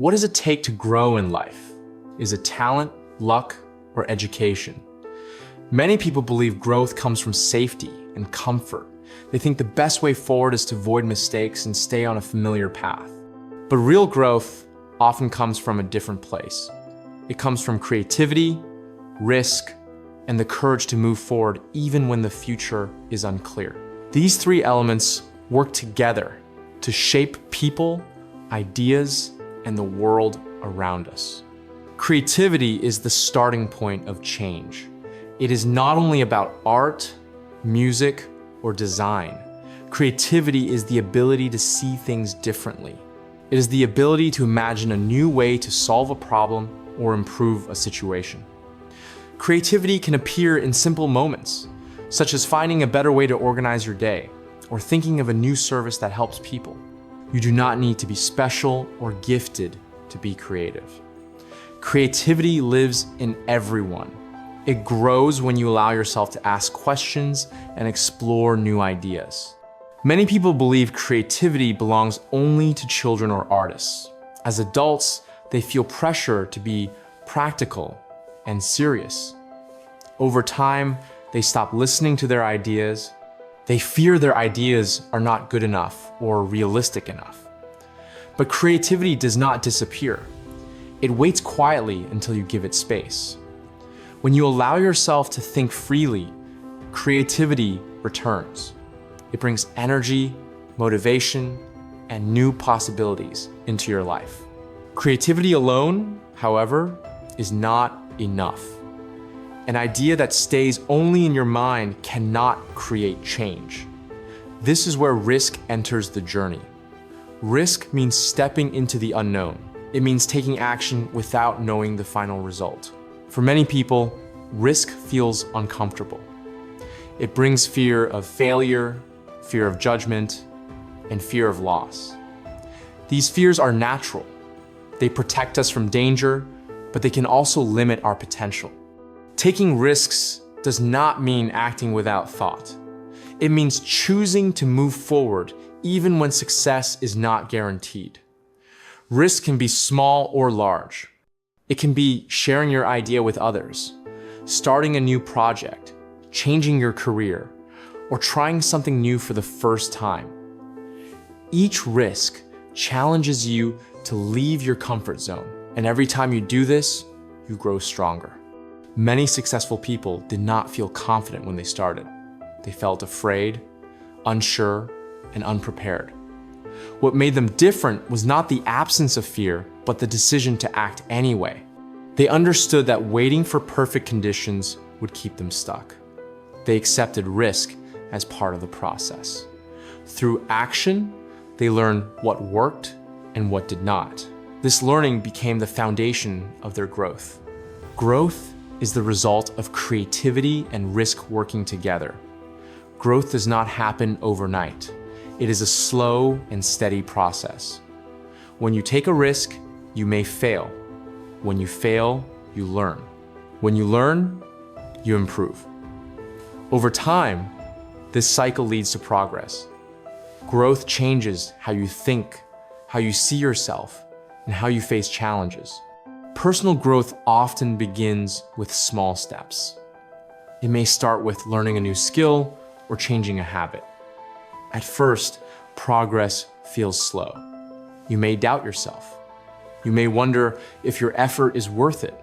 What does it take to grow in life? Is it talent, luck, or education? Many people believe growth comes from safety and comfort. They think the best way forward is to avoid mistakes and stay on a familiar path. But real growth often comes from a different place. It comes from creativity, risk, and the courage to move forward even when the future is unclear. These three elements work together to shape people, ideas, and the world around us. Creativity is the starting point of change. It is not only about art, music, or design. Creativity is the ability to see things differently. It is the ability to imagine a new way to solve a problem or improve a situation. Creativity can appear in simple moments, such as finding a better way to organize your day, or thinking of a new service that helps people. You do not need to be special or gifted to be creative. Creativity lives in everyone. It grows when you allow yourself to ask questions and explore new ideas. Many people believe creativity belongs only to children or artists. As adults, they feel pressure to be practical and serious. Over time, they stop listening to their ideas. They fear their ideas are not good enough or realistic enough. But creativity does not disappear. It waits quietly until you give it space. When you allow yourself to think freely, creativity returns. It brings energy, motivation, and new possibilities into your life. Creativity alone, however, is not enough. An idea that stays only in your mind cannot create change. This is where risk enters the journey. Risk means stepping into the unknown. It means taking action without knowing the final result. For many people, risk feels uncomfortable. It brings fear of failure, fear of judgment, and fear of loss. These fears are natural. They protect us from danger, but they can also limit our potential. Taking risks does not mean acting without thought. It means choosing to move forward even when success is not guaranteed. Risk can be small or large. It can be sharing your idea with others, starting a new project, changing your career, or trying something new for the first time. Each risk challenges you to leave your comfort zone, and every time you do this, you grow stronger. Many successful people did not feel confident when they started. They felt afraid, unsure, and unprepared. What made them different was not the absence of fear, but the decision to act anyway. They understood that waiting for perfect conditions would keep them stuck. They accepted risk as part of the process. Through action, they learned what worked and what did not. This learning became the foundation of their growth. Growth is the result of creativity and risk working together. Growth does not happen overnight. It is a slow and steady process. When you take a risk, you may fail. When you fail, you learn. When you learn, you improve. Over time, this cycle leads to progress. Growth changes how you think, how you see yourself, and how you face challenges. Personal growth often begins with small steps. It may start with learning a new skill or changing a habit. At first, progress feels slow. You may doubt yourself. You may wonder if your effort is worth it,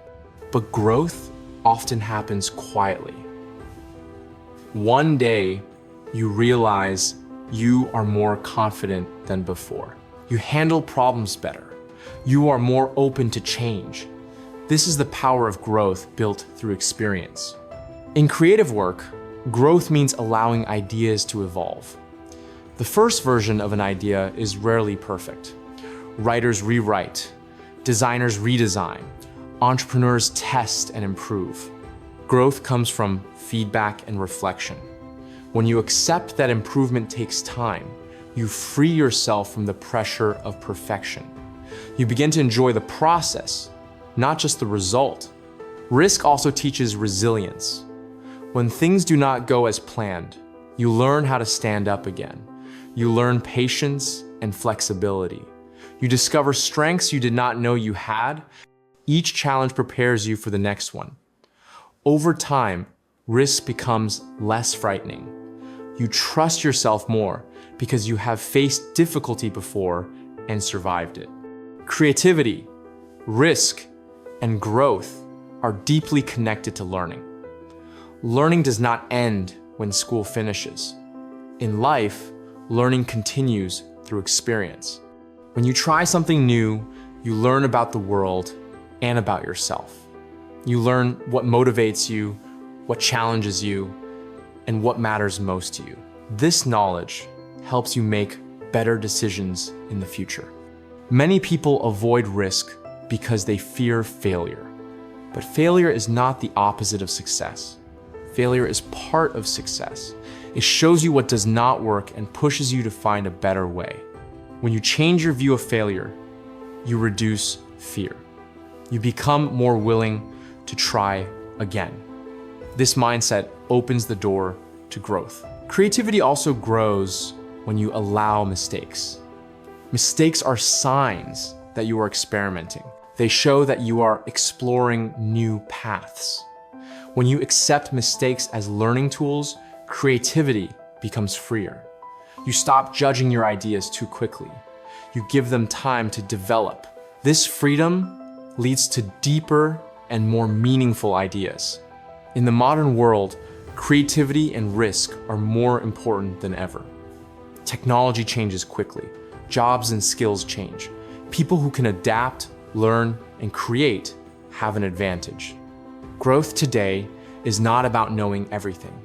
but growth often happens quietly. One day, you realize you are more confident than before. You handle problems better. You are more open to change. This is the power of growth built through experience. In creative work, growth means allowing ideas to evolve. The first version of an idea is rarely perfect. Writers rewrite, designers redesign, entrepreneurs test and improve. Growth comes from feedback and reflection. When you accept that improvement takes time, you free yourself from the pressure of perfection. You begin to enjoy the process, not just the result. Risk also teaches resilience. When things do not go as planned, you learn how to stand up again. You learn patience and flexibility. You discover strengths you did not know you had. Each challenge prepares you for the next one. Over time, risk becomes less frightening. You trust yourself more because you have faced difficulty before and survived it. Creativity, risk, and growth are deeply connected to learning. Learning does not end when school finishes. In life, learning continues through experience. When you try something new, you learn about the world and about yourself. You learn what motivates you, what challenges you, and what matters most to you. This knowledge helps you make better decisions in the future. Many people avoid risk because they fear failure. But failure is not the opposite of success. Failure is part of success. It shows you what does not work and pushes you to find a better way. When you change your view of failure, you reduce fear. You become more willing to try again. This mindset opens the door to growth. Creativity also grows when you allow mistakes. Mistakes are signs that you are experimenting. They show that you are exploring new paths. When you accept mistakes as learning tools, creativity becomes freer. You stop judging your ideas too quickly. You give them time to develop. This freedom leads to deeper and more meaningful ideas. In the modern world, creativity and risk are more important than ever. Technology changes quickly. Jobs and skills change. People who can adapt, learn, and create have an advantage. Growth today is not about knowing everything.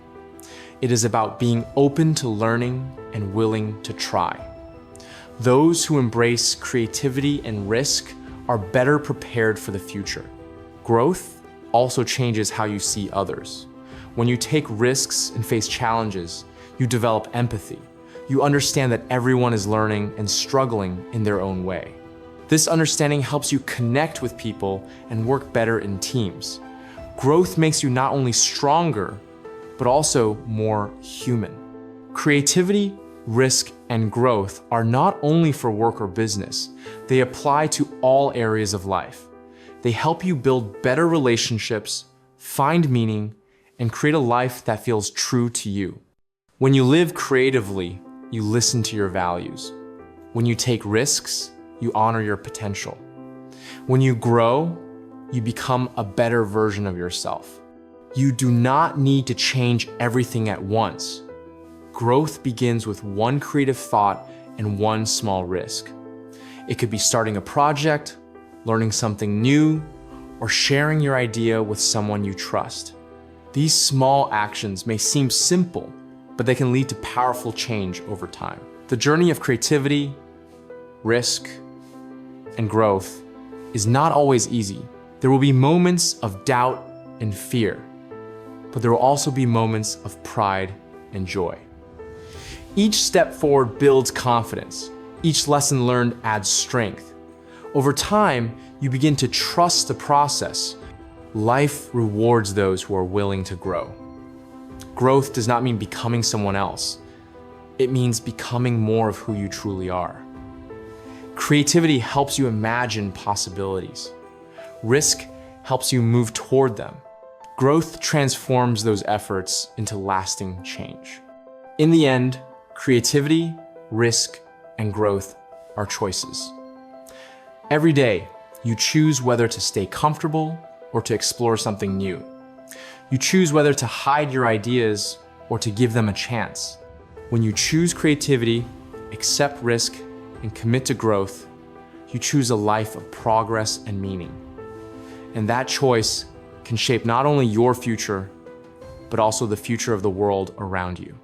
It is about being open to learning and willing to try. Those who embrace creativity and risk are better prepared for the future. Growth also changes how you see others. When you take risks and face challenges, you develop empathy. You understand that everyone is learning and struggling in their own way. This understanding helps you connect with people and work better in teams. Growth makes you not only stronger, but also more human. Creativity, risk, and growth are not only for work or business. They apply to all areas of life. They help you build better relationships, find meaning, and create a life that feels true to you. When you live creatively, you listen to your values. When you take risks, you honor your potential. When you grow, you become a better version of yourself. You do not need to change everything at once. Growth begins with one creative thought and one small risk. It could be starting a project, learning something new, or sharing your idea with someone you trust. These small actions may seem simple, but they can lead to powerful change over time. The journey of creativity, risk, and growth is not always easy. There will be moments of doubt and fear, but there will also be moments of pride and joy. Each step forward builds confidence. Each lesson learned adds strength. Over time, you begin to trust the process. Life rewards those who are willing to grow. Growth does not mean becoming someone else. It means becoming more of who you truly are. Creativity helps you imagine possibilities. Risk helps you move toward them. Growth transforms those efforts into lasting change. In the end, creativity, risk, and growth are choices. Every day, you choose whether to stay comfortable or to explore something new. You choose whether to hide your ideas or to give them a chance. When you choose creativity, accept risk, and commit to growth, you choose a life of progress and meaning. And that choice can shape not only your future, but also the future of the world around you.